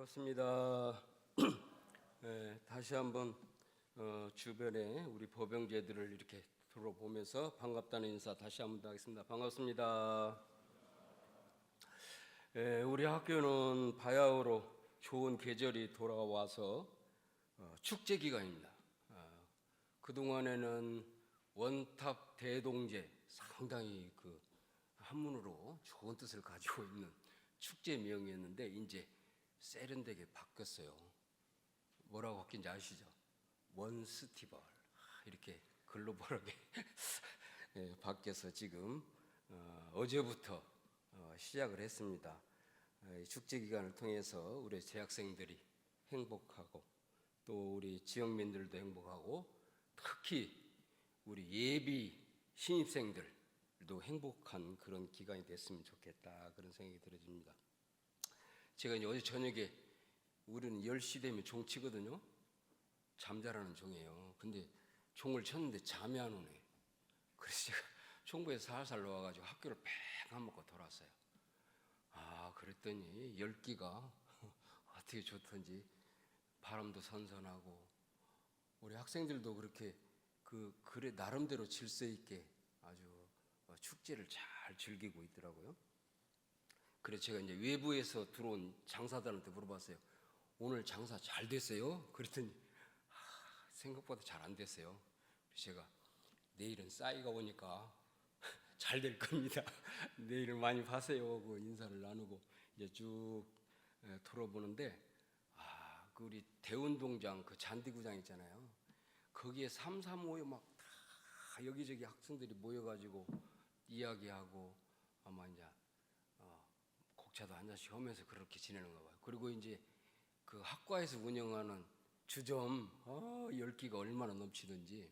반갑습니다. 다시 한번 주변에 우리 보병제들을 이렇게 돌아보면서 반갑다는 인사 다시 한번 하겠습니다. 반갑습니다. 우리 학교는 바야흐로 좋은 계절이 돌아와서 축제 기간입니다. 그동안에는 원탑 대동제, 상당히 그 한문으로 좋은 뜻을 가지고 있는 축제 명이었는데 이제 세련되게 바뀌었어요. 뭐라고 바뀐지 아시죠? 원스티벌, 이렇게 글로벌하게 바뀌어서 지금 어제부터 시작을 했습니다. 축제 기간을 통해서 우리 재학생들이 행복하고 또 우리 지역민들도 행복하고 특히 우리 예비 신입생들도 행복한 그런 기간이 됐으면 좋겠다, 그런 생각이 들어집니다. 제가 이제 어제 저녁에, 우리는 10시 되면 종 치거든요. 잠자라는 종이에요. 근데 종을 쳤는데 잠이 안 오네. 그래서 제가 총부에서 살살 나와가지고 학교를 팽 한먹고 돌아왔어요. 그랬더니 열기가 어떻게 좋던지, 바람도 선선하고 우리 학생들도 그렇게 그래 나름대로 질서 있게 아주 축제를 잘 즐기고 있더라고요. 그래서 제가 이제 외부에서 들어온 장사들한테 물어봤어요. 오늘 장사 잘 됐어요? 그랬더니 생각보다 잘 안 됐어요. 그래서 제가 내일은 싸이가 오니까 잘 될 겁니다. 내일은 많이 파세요 하고 인사를 나누고 이제 쭉 돌아보는데, 그 우리 대운동장 그 잔디구장 있잖아요. 거기에 3, 3, 5에 막 다 여기저기 학생들이 모여가지고 이야기하고 아마 이제 곡차도 한 잔씩 하면서 그렇게 지내는가 봐요. 그리고 이제 그 학과에서 운영하는 주점, 열기가 얼마나 넘치든지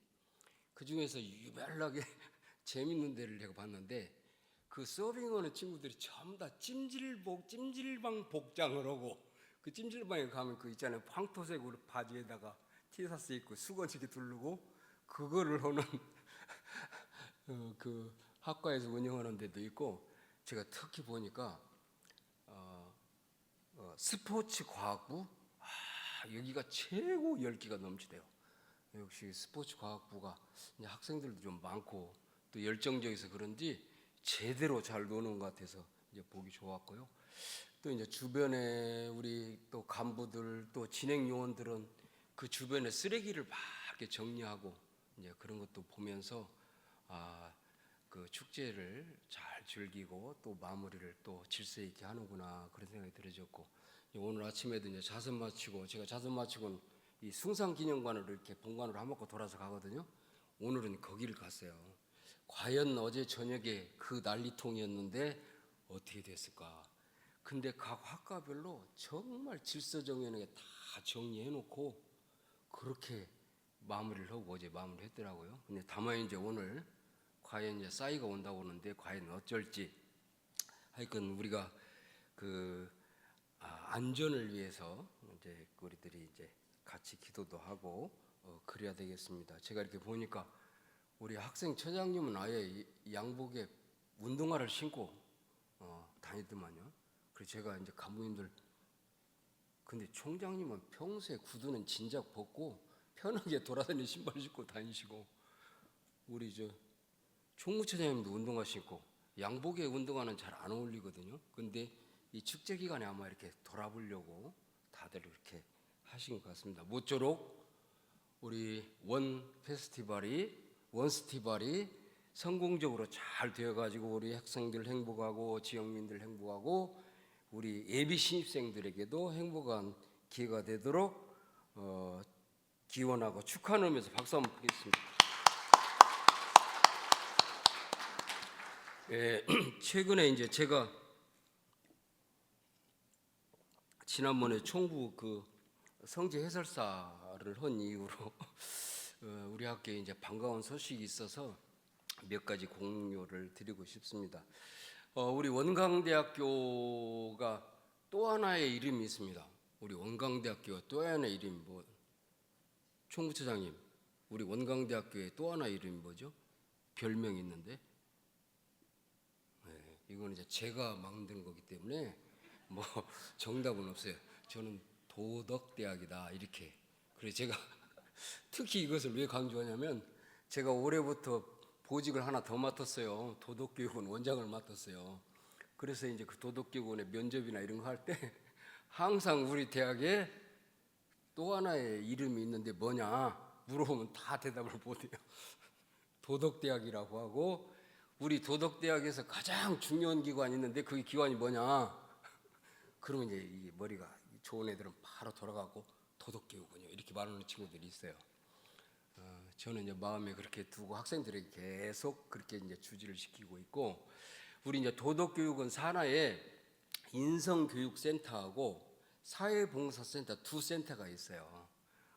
그 중에서 유별나게 재밌는 데를 제가 봤는데, 그 서빙하는 친구들이 전부 다 찜질방 복장을 하고, 그 찜질방에 가면 그 있잖아요, 황토색으로 바지에다가 티셔츠 입고 수건 이렇게 두르고 그거를 하는 그 학과에서 운영하는 데도 있고, 제가 특히 보니까 스포츠 과학부, 여기가 최고 열기가 넘치대요. 역시 스포츠 과학부가 이제 학생들도 좀 많고 또 열정적이서 그런지 제대로 잘 노는 것 같아서 이제 보기 좋았고요. 또 이제 주변에 우리 또 간부들 또 진행 요원들은 그 주변에 쓰레기를 막 이렇게 정리하고 이제 그런 것도 보면서 그 축제를 잘 즐기고 또 마무리를 또 질서 있게 하는구나, 그런 생각이 들어졌고, 오늘 아침에도 이제 자선 마치고, 제가 자선 마치고는 이 숭상기념관으로 이렇게 본관으로 한 바퀴 돌아서 가거든요. 오늘은 거기를 갔어요. 과연 어제 저녁에 그 난리통이었는데 어떻게 됐을까? 근데 각 학과별로 정말 질서정연하게 다 정리해놓고 그렇게 마무리를 하고 어제 마무리했더라고요. 근데 다만 이제 오늘 과연 이제 싸이가 온다고 하는데 과연 어쩔지, 하여간 우리가 그 안전을 위해서 이제 우리들이 이제 같이 기도도 하고 그래야 되겠습니다. 제가 이렇게 보니까 우리 학생 처장님은 아예 양복에 운동화를 신고 다니더만요. 그래서 제가 이제 간부님들, 근데 총장님은 평소에 구두는 진작 벗고 편하게 돌아다니는 신발 신고 다니시고, 우리 저 총무처장님도 운동화 신고, 양복에 운동화는 잘 안 어울리거든요. 근데 이 축제 기간에 아마 이렇게 돌아보려고 다들 이렇게 하신 것 같습니다. 모쪼록 우리 원스티벌이 성공적으로 잘 되어가지고 우리 학생들 행복하고 지역민들 행복하고 우리 예비 신입생들에게도 행복한 기회가 되도록 기원하고 축하하면서 박수 한번 드리겠습니다. 최근에 이제 제가 지난번에 총부 그 성지 해설사를 한 이후로 우리 학교에 이제 반가운 소식이 있어서 몇 가지 공유를 드리고 싶습니다. 우리 원광대학교가 또 하나의 이름이 있습니다. 우리 원광대학교 또 하나의 이름, 총부처장님, 우리 원광대학교의 또 하나의 이름이 뭐죠? 별명이 있는데, 이거는 이제 제가 만든 거기 때문에 뭐 정답은 없어요. 저는 도덕대학이다 이렇게. 그래서 제가 특히 이것을 왜 강조하냐면 제가 올해부터 보직을 하나 더 맡았어요. 도덕교육원 원장을 맡았어요. 그래서 이제 그 도덕교육원의 면접이나 이런 거 할 때 항상 우리 대학에 또 하나의 이름이 있는데 뭐냐 물어보면 다 대답을 못해요. 도덕대학이라고 하고, 우리 도덕대학에서 가장 중요한 기관이 있는데 그게 기관이 뭐냐 그러면 이제 이 머리가 좋은 애들은 바로 돌아가고 도덕교육원이요 이렇게 말하는 친구들이 있어요. 저는 이제 마음에 그렇게 두고 학생들에게 계속 그렇게 이제 주지를 시키고 있고, 우리 이제 도덕교육원 산하에 인성교육센터하고 사회봉사센터 두 센터가 있어요.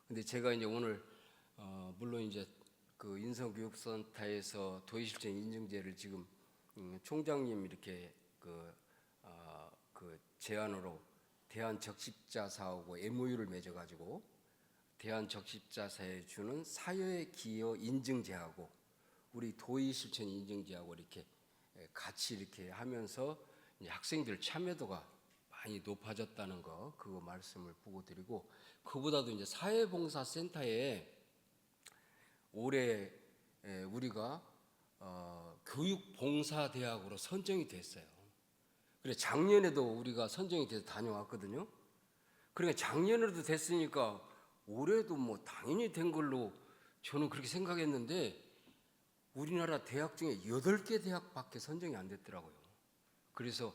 근데 제가 이제 오늘 물론 이제 그 인성교육센터에서 도의실천 인증제를 지금 총장님 이렇게 그 제안으로 대한적십자사하고 MOU를 맺어가지고 대한적십자사에 주는 사회기여 인증제하고 우리 도의실천 인증제하고 이렇게 같이 이렇게 하면서 이제 학생들 참여도가 많이 높아졌다는 거, 그거 말씀을 보고 드리고, 그보다도 이제 사회봉사센터에 올해 우리가 교육봉사대학으로 선정이 됐어요. 그래 작년에도 우리가 선정이 돼서 다녀왔거든요. 그러니까 작년에도 됐으니까 올해도 뭐 당연히 된 걸로 저는 그렇게 생각했는데, 우리나라 대학 중에 8개 대학밖에 선정이 안 됐더라고요. 그래서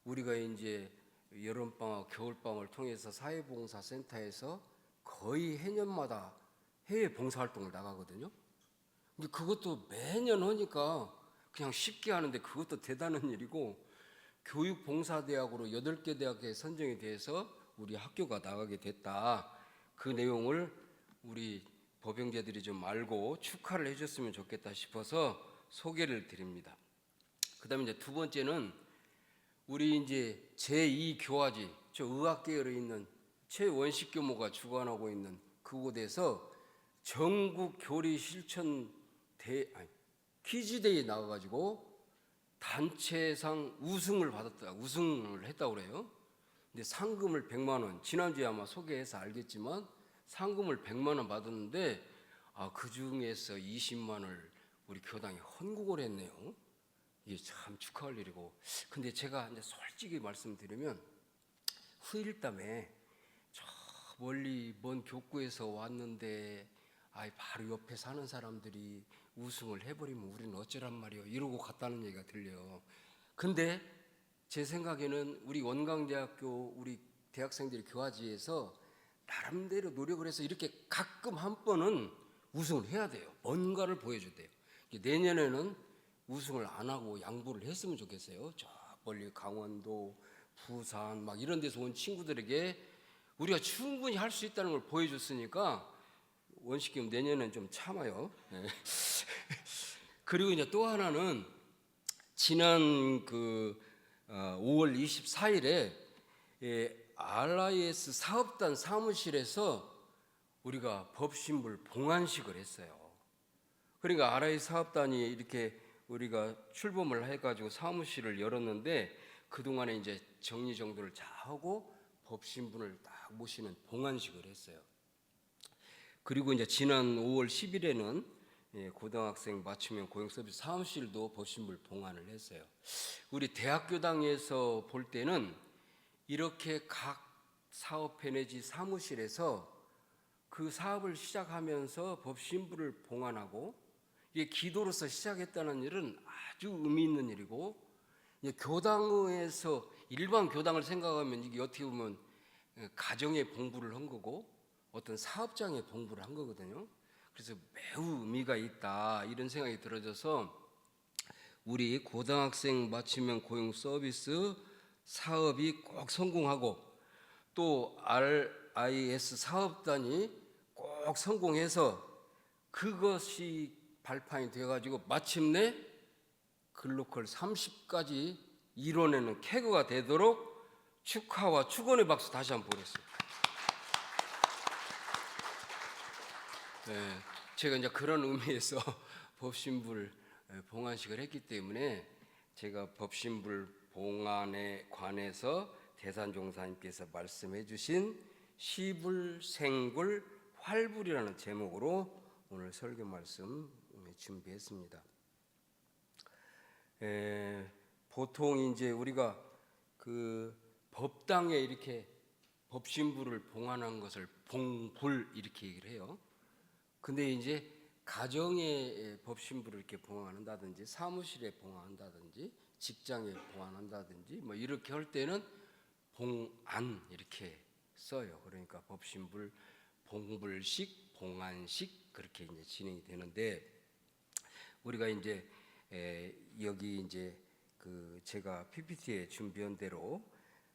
우리가 이제 여름방학, 겨울방학을 통해서 사회봉사센터에서 거의 해년마다 해외 봉사활동을 나가거든요. 근데 그것도 매년 하니까 그냥 쉽게 하는데 그것도 대단한 일이고, 교육봉사대학으로 8개 대학에 선정이 돼서 우리 학교가 나가게 됐다. 그 내용을 우리 법영제들이 좀 알고 축하를 해줬으면 좋겠다 싶어서 소개를 드립니다. 그다음에 이제 두 번째는 우리 이제 제2교화지, 저 의학계열에 있는 최원식 교모가 주관하고 있는 그곳에서 전국 교리 실천 퀴즈대회에 나와가지고 단체상 우승을 했다고 그래요. 근데 상금을 100만 원, 지난주에 아마 소개해서 알겠지만 상금을 100만 원 받았는데 그 중에서 20만 원을 우리 교당이 헌국을 했네요. 이게 참 축하할 일이고. 근데 제가 이제 솔직히 말씀드리면 후일담에 저 멀리 먼 교구에서 왔는데 바로 옆에 사는 사람들이 우승을 해버리면 우리는 어쩌란 말이요 이러고 갔다는 얘기가 들려요. 근데 제 생각에는 우리 원광대학교 우리 대학생들이 교화지에서 나름대로 노력을 해서 이렇게 가끔 한 번은 우승을 해야 돼요. 뭔가를 보여줘야 돼요. 내년에는 우승을 안 하고 양보를 했으면 좋겠어요. 저 멀리 강원도, 부산 막 이런 데서 온 친구들에게 우리가 충분히 할 수 있다는 걸 보여줬으니까 원식님 내년엔 좀 참아요. 네. 그리고 이제 또 하나는 지난 5월 24일에 RIS 사업단 사무실에서 우리가 법신불 봉안식을 했어요. 그러니까 RIS 사업단이 이렇게 우리가 출범을 해가지고 사무실을 열었는데 그동안에 이제 정리정돈을 잘 하고 법신분을 딱 모시는 봉안식을 했어요. 그리고 이제 지난 5월 10일에는 고등학생 맞춤형 고용 서비스 사무실도 법신불 봉안을 했어요. 우리 대학교당에서 볼 때는 이렇게 각 사업회 내지 사무실에서 그 사업을 시작하면서 법신불을 봉안하고 이게 기도로서 시작했다는 일은 아주 의미 있는 일이고, 교당에서 일반 교당을 생각하면 이게 어떻게 보면 가정의 봉부를 한 거고 어떤 사업장의 봉부를 한 거거든요. 그래서 매우 의미가 있다 이런 생각이 들어져서 우리 고등학생 맞춤형 고용 서비스 사업이 꼭 성공하고 또 RIS 사업단이 꼭 성공해서 그것이 발판이 되어가지고 마침내 글로컬 30까지 이뤄내는 캐거가 되도록 축하와 축원의 박수 다시 한번 보겠습니다. 네, 제가 이제 그런 의미에서 법신불 봉안식을 했기 때문에 제가 법신불 봉안에 관해서 대산종사님께서 말씀해 주신 시불생불 활불이라는 제목으로 오늘 설교 말씀 준비했습니다. 보통 이제 우리가 그 법당에 이렇게 법신부를 봉안한 것을 봉불 이렇게 얘기를 해요. 근데 이제 가정에 법신부를 이렇게 봉안한다든지 사무실에 봉안한다든지 직장에 봉안한다든지 뭐 이렇게 할 때는 봉안 이렇게 써요. 그러니까 법신불, 봉불식, 봉안식 그렇게 이제 진행이 되는데 우리가 이제 여기 이제 그 제가 PPT에 준비한 대로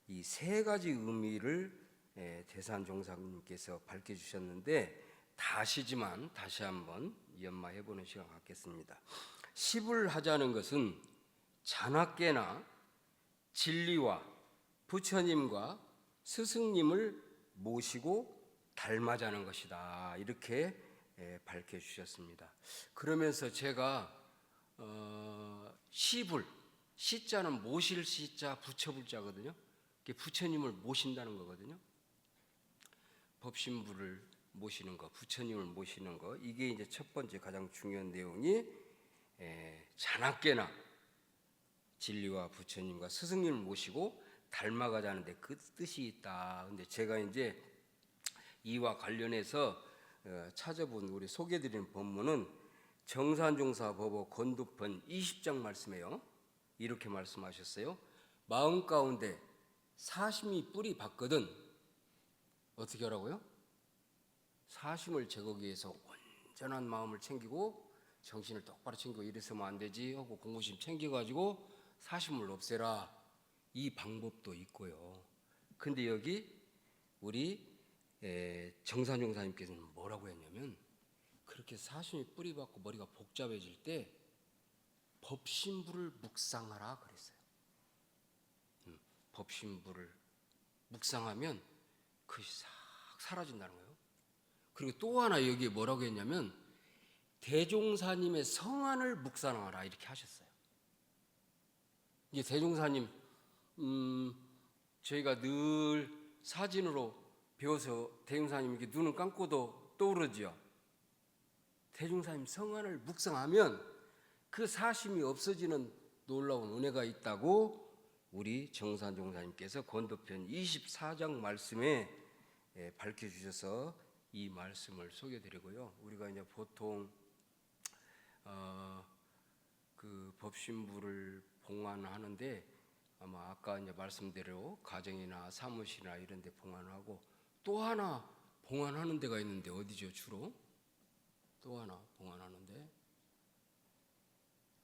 이 세 가지 의미를 대산종사님께서 밝혀주셨는데 다시지만 다시 한번 연마해보는 시간 갖겠습니다. 시불하자는 것은 자나깨나 진리와 부처님과 스승님을 모시고 닮아자는 것이다 이렇게 밝혀주셨습니다. 그러면서 제가 시불, 시자는 모실 시자 부처불자거든요. 부처님을 모신다는 거거든요. 법신부를 모시는 거, 부처님을 모시는 거, 이게 이제 첫 번째 가장 중요한 내용이 자나깨나 진리와 부처님과 스승님을 모시고 닮아가자는데 그 뜻이 있다. 근데 제가 이제 이와 관련해서 찾아본 우리 소개드리는 본문은 정산종사 법어 건두편 20장 말씀이에요. 이렇게 말씀하셨어요. 마음 가운데 사심이 뿌리 봤거든. 어떻게 하라고요? 사심을 제거하기 위해서 온전한 마음을 챙기고 정신을 똑바로 챙기고 이래서면 안 되지 하고 공부심 챙겨가지고 사심을 없애라. 이 방법도 있고요. 근데 여기 우리 정산종사님께서는 뭐라고 했냐면 그렇게 사심이 뿌리 받고 머리가 복잡해질 때 법신부를 묵상하라 그랬어요. 법신부를 묵상하면 그것이 싹 사라진다는 거예요. 그리고 또 하나 여기에 뭐라고 했냐면 대종사님의 성안을 묵상하라 이렇게 하셨어요. 이게 대종사님 저희가 늘 사진으로 배워서 대종사님 이렇게 눈을 감고도 떠오르죠. 대종사님 성안을 묵상하면 그 사심이 없어지는 놀라운 은혜가 있다고 우리 정산종사님께서 건도편 24장 말씀에 밝혀주셔서 이 말씀을 소개드리고요. 우리가 이제 보통 그 법신부를 봉안하는데 아마 아까 이제 말씀대로 가정이나 사무실이나 이런 데 봉안하고 또 하나 봉안하는 데가 있는데 어디죠 주로? 또 하나 봉안하는데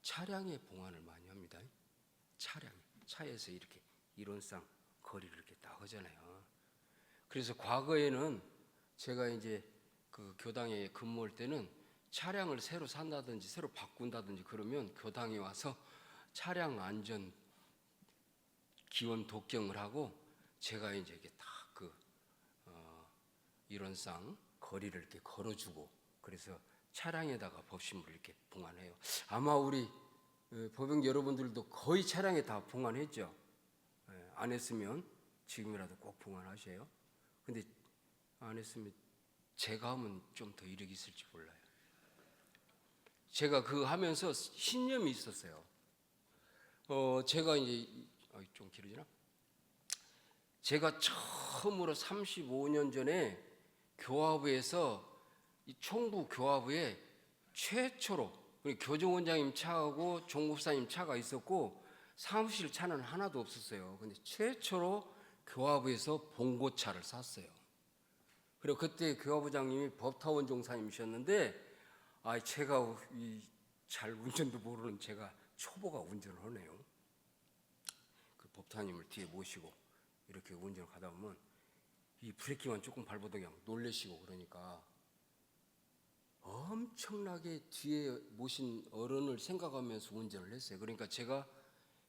차량에 봉안을 많이 합니다. 차에서 이렇게 이론상 거리를 이렇게 딱 하잖아요. 그래서 과거에는 제가 이제 그 교당에 근무할 때는 차량을 새로 산다든지 새로 바꾼다든지 그러면 교당에 와서 차량 안전 기원 독경을 하고 제가 이제 이게 딱 그 이론상 거리를 이렇게 걸어주고 그래서 차량에다가 법신부를 이렇게 봉안해요. 아마 우리 법영 여러분들도 거의 차량에 다 봉안했죠. 안 했으면 지금이라도 꼭 봉안하셔요. 근데 안 했으면 제가 하면 좀 더 이력이 있을지 몰라요. 제가 그 하면서 신념이 있었어요. 제가 이제 좀 길어지나? 제가 처음으로 35년 전에 교화부에서 이 총부 교화부에 최초로 교정원장님 차하고 종목사님 차가 있었고 사무실 차는 하나도 없었어요. 근데 최초로 교화부에서 봉고차를 샀어요. 그리고 그때 교화부장님이 법타원 종사님이셨는데 제가 잘 운전도 모르는 제가 초보가 운전을 하네요. 그 법타원님을 뒤에 모시고 이렇게 운전을 가다 보면 이 브레이크만 조금 밟아도 그냥 놀래시고 그러니까 엄청나게 뒤에 모신 어른을 생각하면서 운전을 했어요. 그러니까 제가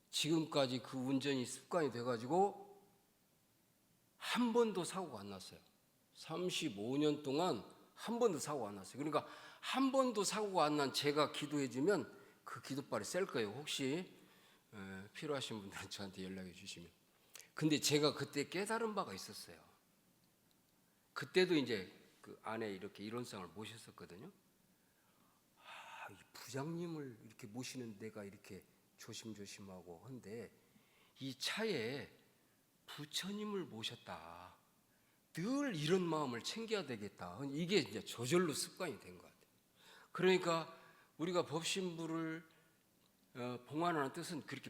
지금까지 그 운전이 습관이 돼가지고 한 번도 사고가 안 났어요. 35년 동안 한 번도 사고가 안 났어요. 그러니까 한 번도 사고가 안 난 제가 기도해주면 그 기도발이 셀 거예요. 혹시 필요하신 분들은 저한테 연락해 주시면. 근데 제가 그때 깨달은 바가 있었어요. 그때도 이제 그 안에 이렇게 이론상을 모셨었거든요. 이 부장님을 이렇게 모시는 데가 이렇게 조심조심하고 한데 이 차에 부처님을 모셨다. 늘 이런 마음을 챙겨야 되겠다. 이게 이제 저절로 습관이 된 것 같아요. 그러니까 우리가 법신부를 봉안하는 뜻은 그렇게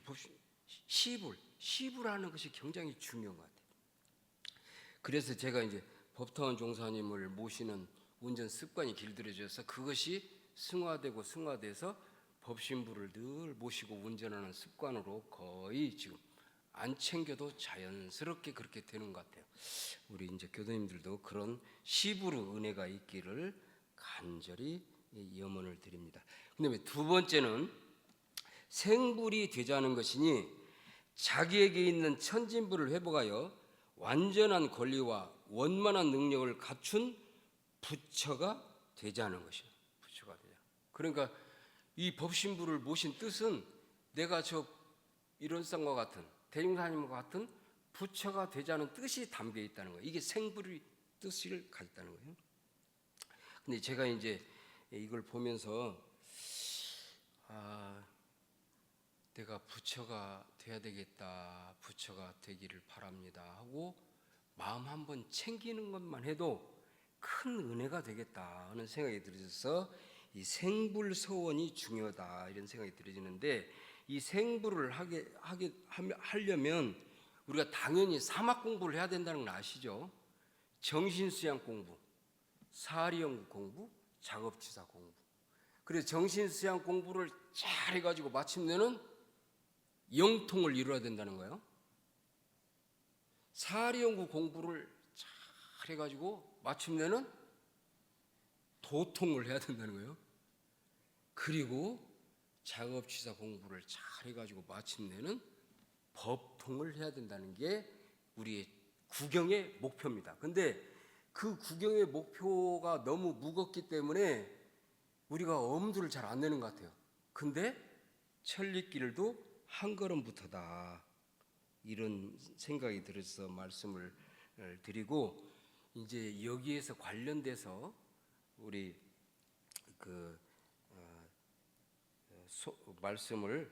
시불하는 것이 굉장히 중요한 것 같아요. 그래서 제가 이제 법타원 종사님을 모시는 운전 습관이 길들여져서 그것이 승화돼서 법신부를 늘 모시고 운전하는 습관으로 거의 지금 안 챙겨도 자연스럽게 그렇게 되는 것 같아요. 우리 이제 교도님들도 그런 시부르 은혜가 있기를 간절히 염원을 드립니다. 그다음에 두 번째는 생불이 되자는 것이니 자기에게 있는 천진불을 회복하여 완전한 권리와 원만한 능력을 갖춘 부처가 되자는 것이에요. 부처가 되자. 그러니까 이 법신부를 모신 뜻은 내가 저 이론상과 같은 대중사님과 같은 부처가 되자는 뜻이 담겨 있다는 거예요. 이게 생불의 뜻을 가졌다는 거예요. 근데 제가 이제 이걸 보면서 내가 부처가 돼야 되겠다, 부처가 되기를 바랍니다 하고 마음 한번 챙기는 것만 해도 큰 은혜가 되겠다 하는 생각이 들어서 이 생불 서원이 중요하다 이런 생각이 들어지는데, 이 생불을 하려면 우리가 당연히 사막 공부를 해야 된다는 걸 아시죠? 정신수양 공부, 사리연구 공부, 작업치사 공부. 그래서 정신수양 공부를 잘 해가지고 마침내는 영통을 이루어야 된다는 거예요. 사리연구 공부를 잘 해가지고 마침내는 도통을 해야 된다는 거예요. 그리고 작업치사 공부를 잘 해가지고 마침내는 법통을 해야 된다는 게 우리의 구경의 목표입니다. 근데 그 구경의 목표가 너무 무겁기 때문에 우리가 엄두를 잘 안 내는 것 같아요. 근데 천리길도 한 걸음부터다 이런 생각이 들어서 말씀을 드리고, 이제 여기에서 관련돼서 우리 말씀을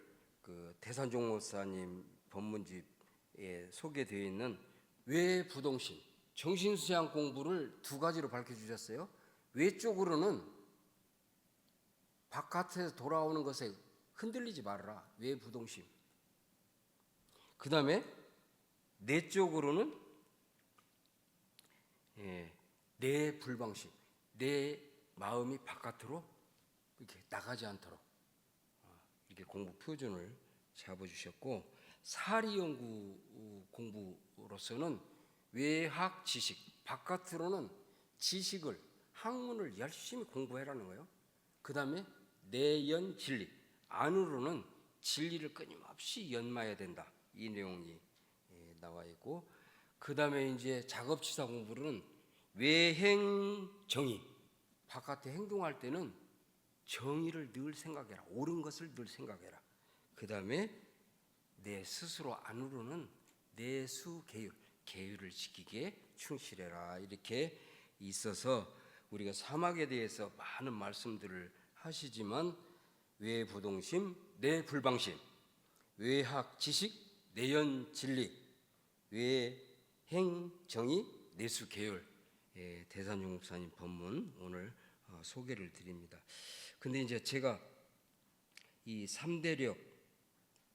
대산종 목사님 법문집에 소개되어 있는 외부동심 정신수양 공부를 두 가지로 밝혀주셨어요. 외쪽으로는 바깥에서 돌아오는 것에 흔들리지 말아라, 외부동심. 그 다음에 내쪽으로는 내 불방심, 내 마음이 바깥으로 이렇게 나가지 않도록 이렇게 공부 표준을 잡아주셨고, 사리연구 공부로서는 외학 지식, 바깥으로는 지식을, 학문을 열심히 공부해라는 거예요. 그 다음에 내연 진리, 안으로는 진리를 끊임없이 연마해야 된다, 이 내용이 나와 있고, 그 다음에 이제 작업치사 공부는 외행 정의, 바깥에 행동할 때는 정의를 늘 생각해라, 옳은 것을 늘 생각해라. 그 다음에 내 스스로 안으로는 내수 계율, 계율을 지키기에 충실해라, 이렇게 있어서 우리가 사막에 대해서 많은 말씀들을 하시지만 외부동심, 내불방심, 외학 지식, 내연 진리, 외행 정의, 내수 계율, 대산종 목사님 법문 오늘 소개를 드립니다. 근데 이제 제가 이 3대력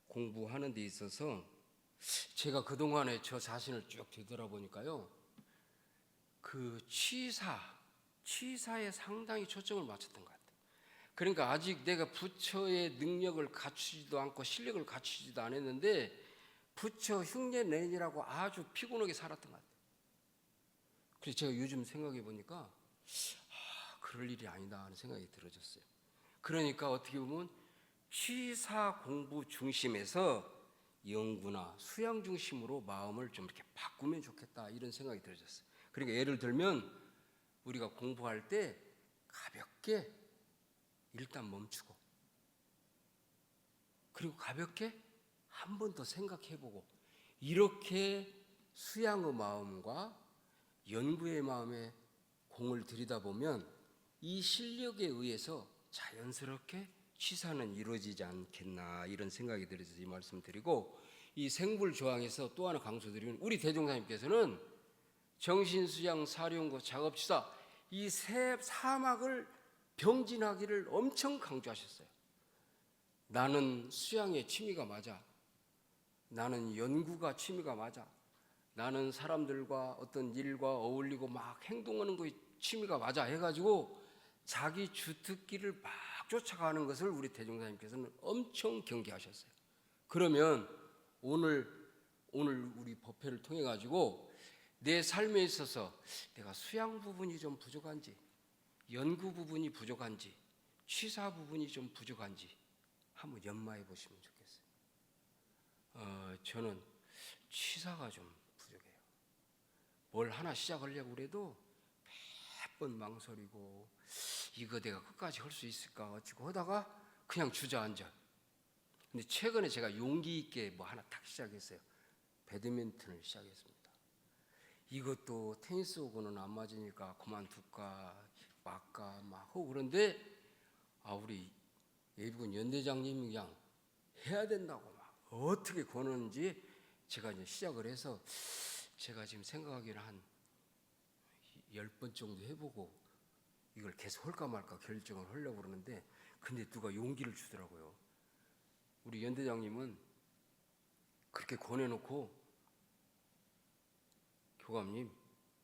공부하는 데 있어서 제가 그동안에 저 자신을 쭉 되돌아보니까요, 그 취사에 상당히 초점을 맞췄던 것 같아요. 그러니까 아직 내가 부처의 능력을 갖추지도 않고 실력을 갖추지도 않았는데 부처 흉내내느라고 아주 피곤하게 살았던 것 같아요. 그래서 제가 요즘 생각해 보니까 그럴 일이 아니다 하는 생각이 들어졌어요. 그러니까 어떻게 보면 취사 공부 중심에서 연구나 수양 중심으로 마음을 좀 이렇게 바꾸면 좋겠다 이런 생각이 들어졌어요. 그러니까 예를 들면 우리가 공부할 때 가볍게 일단 멈추고, 그리고 가볍게 한 번 더 생각해보고, 이렇게 수양의 마음과 연구의 마음에 공을 들이다 보면 이 실력에 의해서 자연스럽게 취사는 이루어지지 않겠나 이런 생각이 들어서 이 말씀 드리고, 이 생불조항에서 또 하나 강조드리면 우리 대종사님께서는 정신수양, 사령고, 작업취사 이 세 사막을 병진하기를 엄청 강조하셨어요. 나는 수양의 취미가 맞아. 나는 연구가 취미가 맞아. 나는 사람들과 어떤 일과 어울리고 막 행동하는 거 취미가 맞아 해가지고 자기 주특기를 막 쫓아가는 것을 우리 대종사님께서는 엄청 경계하셨어요. 그러면 오늘 우리 법회를 통해 가지고 내 삶에 있어서 내가 수양 부분이 좀 부족한지, 연구 부분이 부족한지, 취사 부분이 좀 부족한지 한번 연마해 보시면 좋겠어요. 저는 취사가 좀 부족해요. 뭘 하나 시작하려고 그래도 몇 번 망설이고 이거 내가 끝까지 할 수 있을까 어찌고 하다가 그냥 주저앉아. 근데 최근에 제가 용기 있게 뭐 하나 딱 시작했어요. 배드민턴을 시작했습니다. 이것도 테니스하고는 안 맞으니까 그만둘까 말까 막 하고 그런데 우리 예비군 연대장님이 그냥 해야 된다고 막 어떻게 권하는지 제가 이제 시작을 해서 제가 지금 생각하기는 한 10번 정도 해보고 이걸 계속 할까 말까 결정을 하려고 그러는데, 근데 누가 용기를 주더라고요. 우리 연대장님은 그렇게 권해놓고 교감님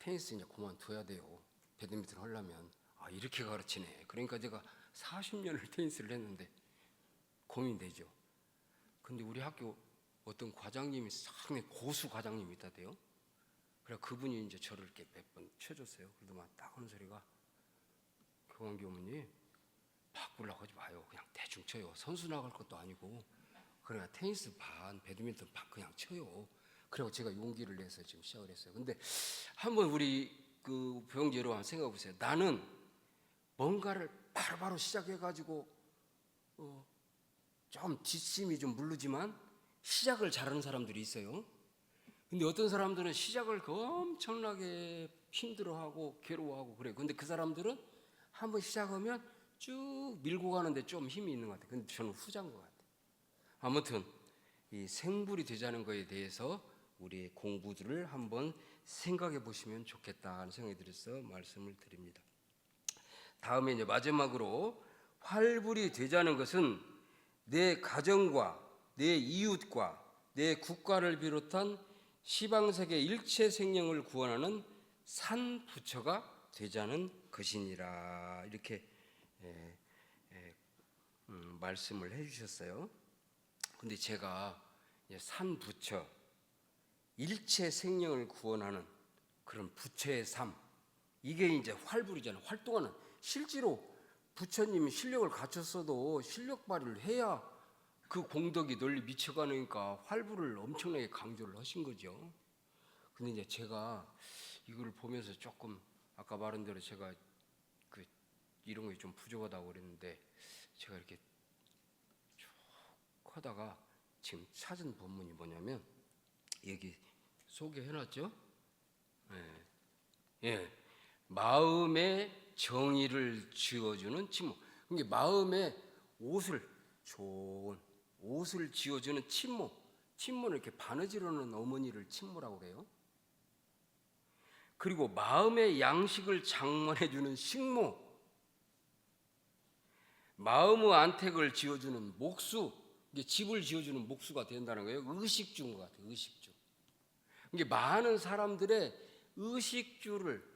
테니스 이제 그만둬야 돼요. 배드민턴 하려면. 이렇게 가르치네. 그러니까 제가 40년을 테니스를 했는데 고민되죠. 근데 우리 학교 어떤 과장님이 상당히 고수 과장님이 있다대요. 그래 그분이 이제 저를 이렇게 몇 번 쳐줬어요. 그래도 막 딱 하는 소리가, 교감 교무님 바꾸려고 하지 마요. 그냥 대충 쳐요. 선수 나갈 것도 아니고 그냥 테니스 반, 배드민턴 반 그냥 쳐요. 그리고 제가 용기를 내서 지금 시작을 했어요. 근데 한번 우리 그 배영재 여러분 한번 생각해 보세요. 나는 뭔가를 바로바로 시작해가지고 좀 뒷심이 좀 무르지만 시작을 잘하는 사람들이 있어요. 근데 어떤 사람들은 시작을 엄청나게 힘들어하고 괴로워하고 그래요. 근데 그 사람들은 한번 시작하면 쭉 밀고 가는데 좀 힘이 있는 것 같아요. 근데 저는 후자인 것 같아요. 아무튼 이 생불이 되자는 것에 대해서 우리의 공부들을 한번 생각해 보시면 좋겠다는 생각이 들어서 말씀을 드립니다. 다음에 이제 마지막으로 활불이 되자는 것은 내 가정과 내 이웃과 내 국가를 비롯한 시방세계 일체 생명을 구원하는 산부처가 되자는 것이니라, 이렇게 말씀을 해주셨어요. 근데 제가 산부처, 일체 생명을 구원하는 그런 부처의 삶, 이게 이제 활불이잖아요. 활동하는, 실제로 부처님이 실력을 갖췄어도 실력 발휘를 해야 그 공덕이 널리 미쳐가니까 활불을 엄청나게 강조를 하신 거죠. 근데 이제 제가 이거를 보면서 조금 아까 말한 대로 제가 이런 게 좀 부족하다고 그랬는데, 제가 이렇게 쭉 하다가 지금 찾은 본문이 뭐냐면 여기 소개해놨죠. 마음의 정의를 지어주는 친모. 그게 마음에 좋은 옷을 지어주는 친모. 친모는 이렇게 바느질하는 어머니를 친모라고 그래요. 그리고 마음의 양식을 장만해주는 식모. 마음의 안택을 지어주는 목수. 이게 집을 지어주는 목수가 된다는 거예요. 의식주인 것 같아요. 의식주. 이게 많은 사람들의 의식주를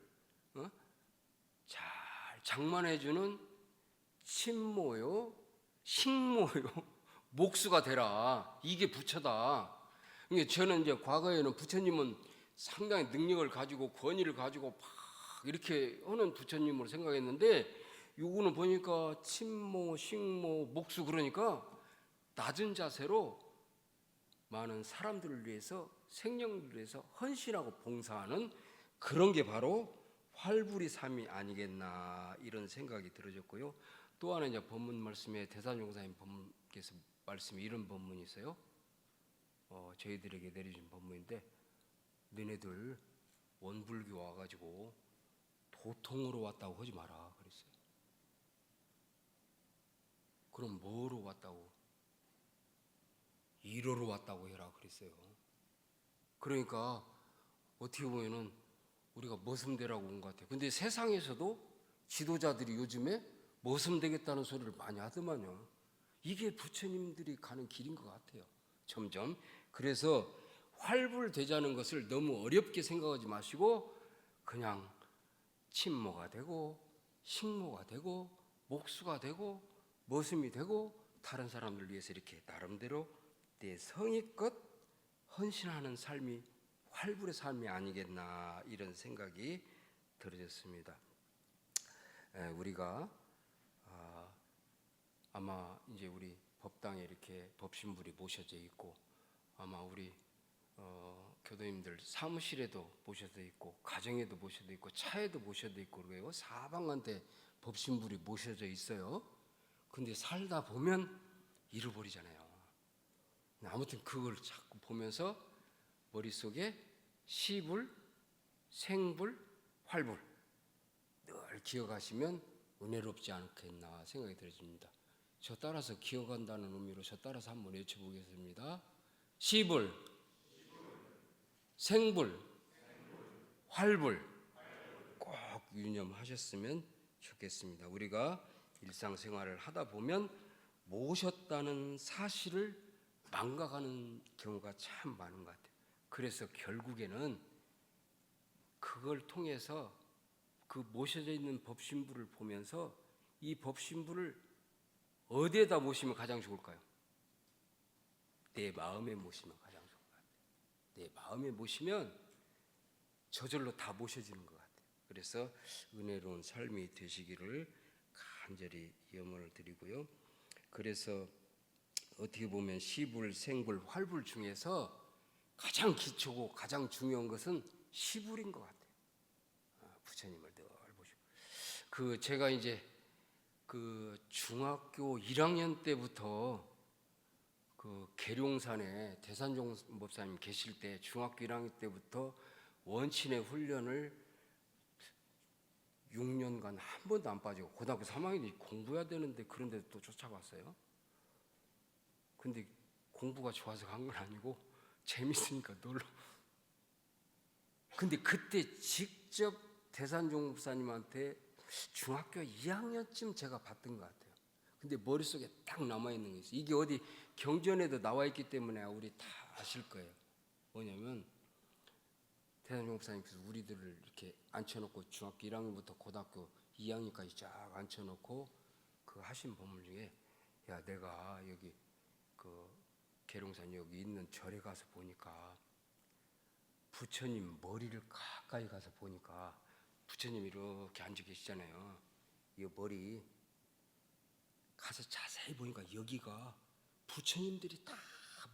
잘 장만해주는 친모요, 식모요, 목수가 되라. 이게 부처다. 그러니까 저는 이제 과거에는 부처님은 상당히 능력을 가지고 권위를 가지고 막 이렇게 하는 부처님으로 생각했는데, 요거는 보니까 친모, 식모, 목수, 그러니까 낮은 자세로 많은 사람들을 위해서, 생명을 위해서 헌신하고 봉사하는 그런 게 바로 활불의 삶이 아니겠나, 이런 생각이 들어졌고요. 또 하나 이제 본문 말씀에 대산종사님 본문께서 말씀에 이런 본문이 있어요. 저희들에게 내려준 법문인데, 너네들 원불교 와가지고 도통으로 왔다고 하지 마라 그랬어요. 그럼 뭐로 왔다고? 이로로 왔다고 해라 그랬어요. 그러니까 어떻게 보면은 우리가 머슴되라고 온 것 같아요. 근데 세상에서도 지도자들이 요즘에 머슴되겠다는 소리를 많이 하더만요. 이게 부처님들이 가는 길인 것 같아요, 점점. 그래서 활불되자는 것을 너무 어렵게 생각하지 마시고 그냥 친모가 되고 식모가 되고 목수가 되고 머슴이 되고 다른 사람들 위해서 이렇게 나름대로 내 성의껏 헌신하는 삶이 활불의 삶이 아니겠나, 이런 생각이 들어졌습니다. 우리가 아마 이제 우리 법당에 이렇게 법신불이 모셔져 있고, 아마 우리 교도님들 사무실에도 모셔져 있고, 가정에도 모셔져 있고, 차에도 모셔져 있고, 그래요. 사방한테 법신불이 모셔져 있어요. 근데 살다 보면 잃어버리잖아요. 아무튼 그걸 자꾸 보면서 머릿속에 시불, 생불, 활불 늘 기억하시면 은혜롭지 않겠나 생각이 들어집니다. 저 따라서 기억한다는 의미로 저 따라서 한번 외쳐보겠습니다. 시불, 생불, 활불 꼭 유념하셨으면 좋겠습니다. 우리가 일상생활을 하다 보면 모셨다는 사실을 망각하는 경우가 참 많은 것 같아요. 그래서 결국에는 그걸 통해서 그 모셔져 있는 법신부를 보면서 이 법신부를 어디에다 모시면 가장 좋을까요? 내 마음에 모시면 가장 좋을 것 같아요. 내 마음에 모시면 저절로 다 모셔지는 것 같아요. 그래서 은혜로운 삶이 되시기를 간절히 염원을 드리고요. 그래서 어떻게 보면 시불, 생불, 활불 중에서 가장 기초고 가장 중요한 것은 시불인 것 같아요. 부처님을 늘 보시고, 제가 이제 중학교 1학년 때부터 계룡산에 대산종 법사님 계실 때 중학교 1학년 때부터 원친의 훈련을 6년간 한 번도 안 빠지고, 고등학교 3학년이 공부해야 되는데 그런 데도 또 쫓아갔어요. 근데 공부가 좋아서 간 건 아니고 재밌으니까 놀러. 근데 그때 직접 대산종 목사님한테 중학교 2학년쯤 제가 봤던 것 같아요. 근데 머릿속에 딱 남아있는 게 있어요. 이게 어디 경전에도 나와 있기 때문에 우리 다 아실 거예요. 뭐냐면 대산종 목사님께서 우리들을 이렇게 앉혀놓고 중학교 1학년부터 고등학교 2학년까지 쫙 앉혀놓고 그 하신 법문 중에, 야, 내가 여기 계룡산 여기 있는 절에 가서 보니까 부처님 머리를 가까이 가서 보니까 부처님 이렇게 앉아 계시잖아요. 이 머리 가서 자세히 보니까 여기가 부처님들이 다,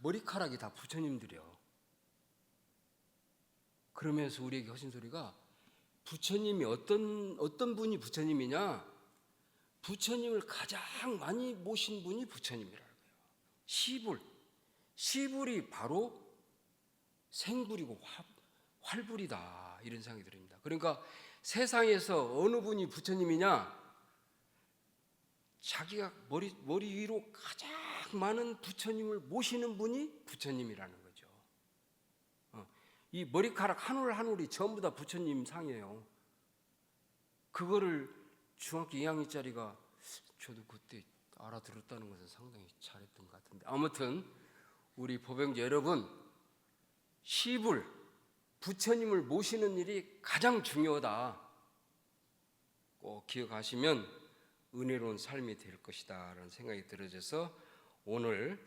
머리카락이 다 부처님들이요. 그러면서 우리에게 하신 소리가, 부처님이 어떤 분이 부처님이냐? 부처님을 가장 많이 모신 분이 부처님이라는 거예요. 시불이 바로 생불이고 활불이다, 이런 생각이 듭니다. 그러니까 세상에서 어느 분이 부처님이냐? 자기가 머리 위로 가장 많은 부처님을 모시는 분이 부처님이라는 거죠. 이 머리카락 한 올 한 올이 전부 다 부처님 상이에요. 그거를 중학교 2학년짜리가, 저도 그때 알아들었다는 것은 상당히 잘했던 것 같은데, 아무튼 우리 법영제 여러분, 시불, 부처님을 모시는 일이 가장 중요하다. 꼭 기억하시면 은혜로운 삶이 될 것이다 라는 생각이 들어져서 오늘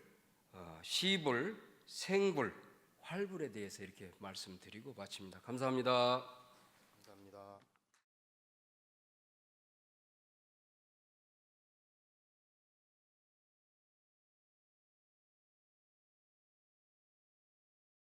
시불, 생불, 활불에 대해서 이렇게 말씀드리고 마칩니다. 감사합니다.